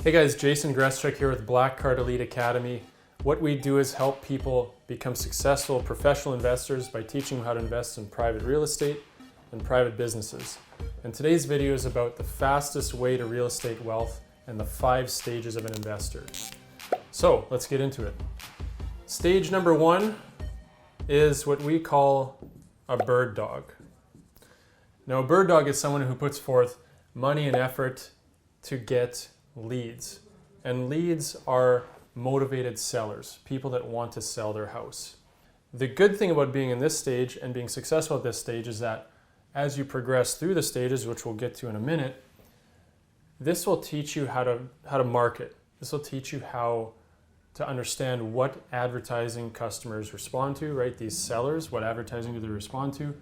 Hey guys, Jason Greschuk here with Blackcard Elite Academy. What we do is help people become successful professional investors by teaching them how to invest in private real estate and private businesses. And today's video is about the fastest way to real estate wealth and the 5 stages of an investor. So let's get into it. Stage number 1 is what we call a bird dog. Now, a bird dog is someone who puts forth money and effort to get leads. And leads are motivated sellers, people that want to sell their house. The good thing about being in this stage and being successful at this stage is that as you progress through the stages, which we'll get to in a minute, this will teach you how to market. This will teach you how to understand what advertising customers respond to, right? These sellers, what advertising do they respond to?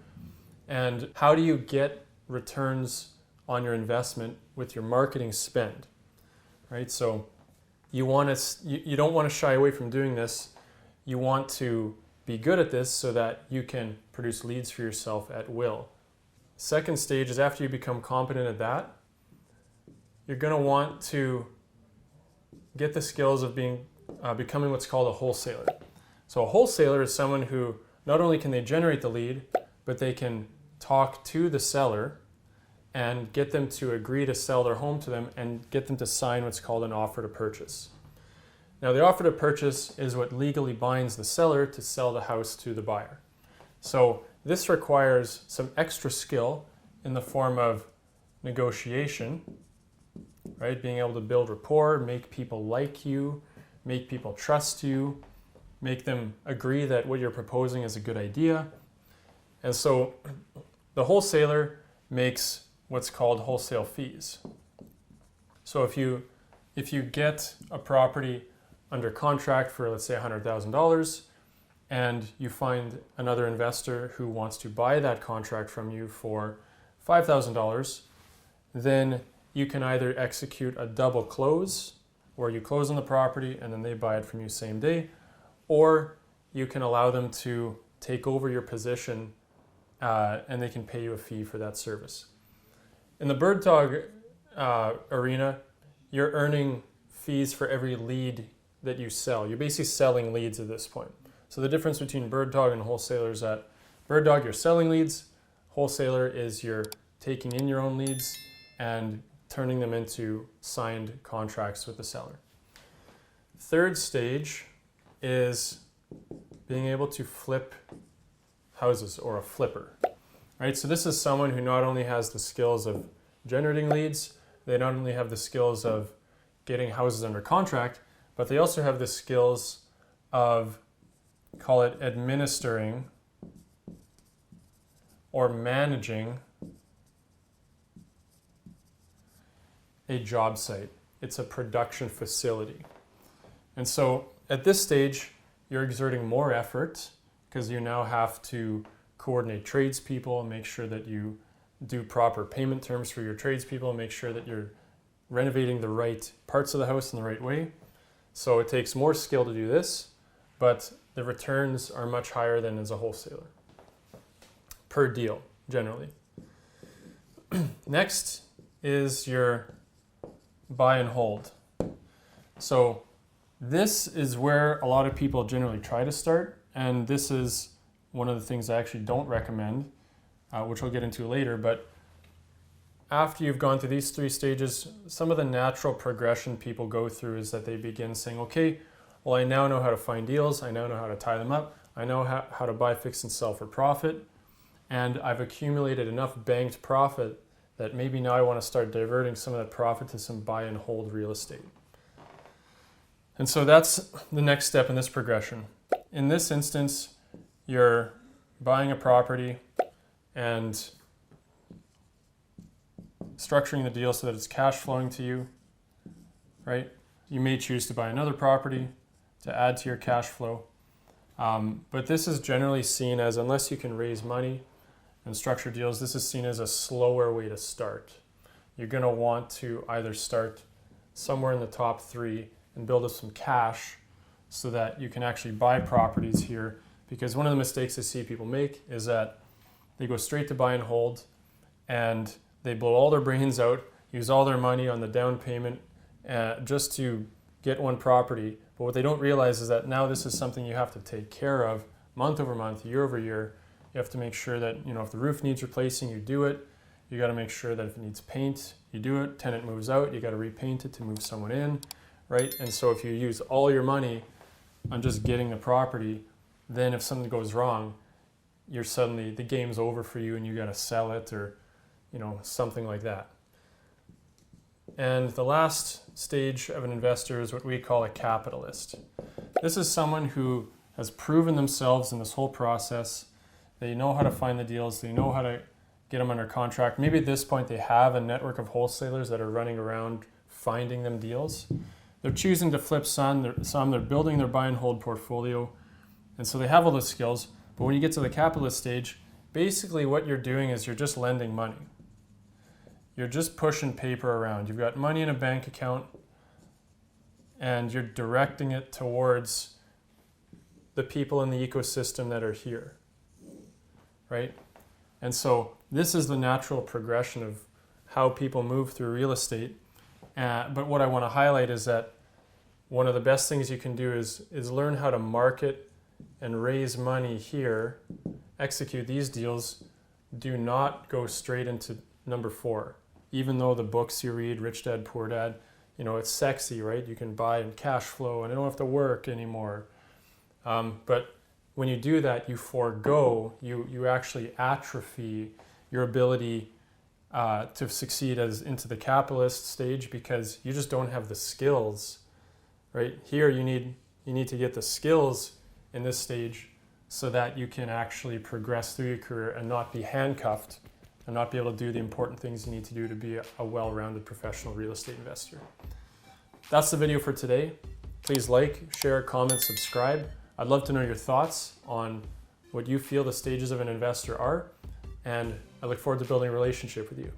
And how do you get returns on your investment with your marketing spend, right? So you don't want to shy away from doing this. You want to be good at this so that you can produce leads for yourself at will. Second stage is after you become competent at that, you're going to want to get the skills of becoming what's called a wholesaler. So a wholesaler is someone who not only can they generate the lead, but they can talk to the seller and get them to agree to sell their home to them and get them to sign what's called an offer to purchase. Now, the offer to purchase is what legally binds the seller to sell the house to the buyer. So this requires some extra skill in the form of negotiation, right? Being able to build rapport, make people like you, make people trust you, make them agree that what you're proposing is a good idea. And so the wholesaler makes what's called wholesale fees. So if you get a property under contract for, let's say, $100,000, and you find another investor who wants to buy that contract from you for $5,000, then you can either execute a double close, where you close on the property and then they buy it from you same day, or you can allow them to take over your position and they can pay you a fee for that service. In the bird dog arena, you're earning fees for every lead that you sell. You're basically selling leads at this point. So the difference between bird dog and wholesaler is that bird dog, you're selling leads. Wholesaler is you're taking in your own leads and turning them into signed contracts with the seller. Third stage is being able to flip houses, or a flipper, right? So this is someone who not only has the skills of generating leads, they not only have the skills of getting houses under contract, but they also have the skills of, call it, administering or managing a job site. It's a production facility. And so at this stage, you're exerting more effort because you now have to coordinate tradespeople and make sure that you do proper payment terms for your tradespeople and make sure that you're renovating the right parts of the house in the right way. So it takes more skill to do this, but the returns are much higher than as a wholesaler per deal, generally. Next is your buy and hold. So this is where a lot of people generally try to start, and this is one of the things I actually don't recommend, which we'll get into later. But after you've gone through these 3 stages, some of the natural progression people go through is that they begin saying, okay, well, I now know how to find deals. I now know how to tie them up. I know how to buy, fix, and sell for profit. And I've accumulated enough banked profit that maybe now I want to start diverting some of that profit to some buy and hold real estate. And so that's the next step in this progression. In this instance, you're buying a property and structuring the deal so that it's cash flowing to you, right? You may choose to buy another property to add to your cash flow. But this is generally seen as, unless you can raise money and structure deals, this is seen as a slower way to start. You're going to want to either start somewhere in the top 3 and build up some cash so that you can actually buy properties here. Because one of the mistakes I see people make is that they go straight to buy and hold and they blow all their brains out, use all their money on the down payment just to get one property. But what they don't realize is that now this is something you have to take care of month over month, year over year. You have to make sure that, if the roof needs replacing, you do it. You got to make sure that if it needs paint, you do it. Tenant moves out, you got to repaint it to move someone in, right? And so if you use all your money on just getting the property, then if something goes wrong, you're suddenly, the game's over for you and you got to sell it, or, something like that. And the last stage of an investor is what we call a capitalist. This is someone who has proven themselves in this whole process. They know how to find the deals. They know how to get them under contract. Maybe at this point they have a network of wholesalers that are running around finding them deals. They're choosing to flip some. They're building their buy and hold portfolio. And so they have all the skills. But when you get to the capitalist stage, basically what you're doing is you're just lending money. You're just pushing paper around. You've got money in a bank account and you're directing it towards the people in the ecosystem that are here, right? And so this is the natural progression of how people move through real estate. But what I want to highlight is that one of the best things you can do is learn how to market and raise money here, execute these deals. Do not go straight into number 4. Even though the books you read, Rich Dad, Poor Dad, it's sexy, right? You can buy in cash flow and I don't have to work anymore. But when you do that, you forego, you actually atrophy your ability to succeed into the capitalist stage, because you just don't have the skills, right? Here you need to get the skills in this stage so that you can actually progress through your career and not be handcuffed and not be able to do the important things you need to do to be a well-rounded professional real estate investor. That's the video for today. Please like, share, comment, subscribe. I'd love to know your thoughts on what you feel the stages of an investor are, and I look forward to building a relationship with you.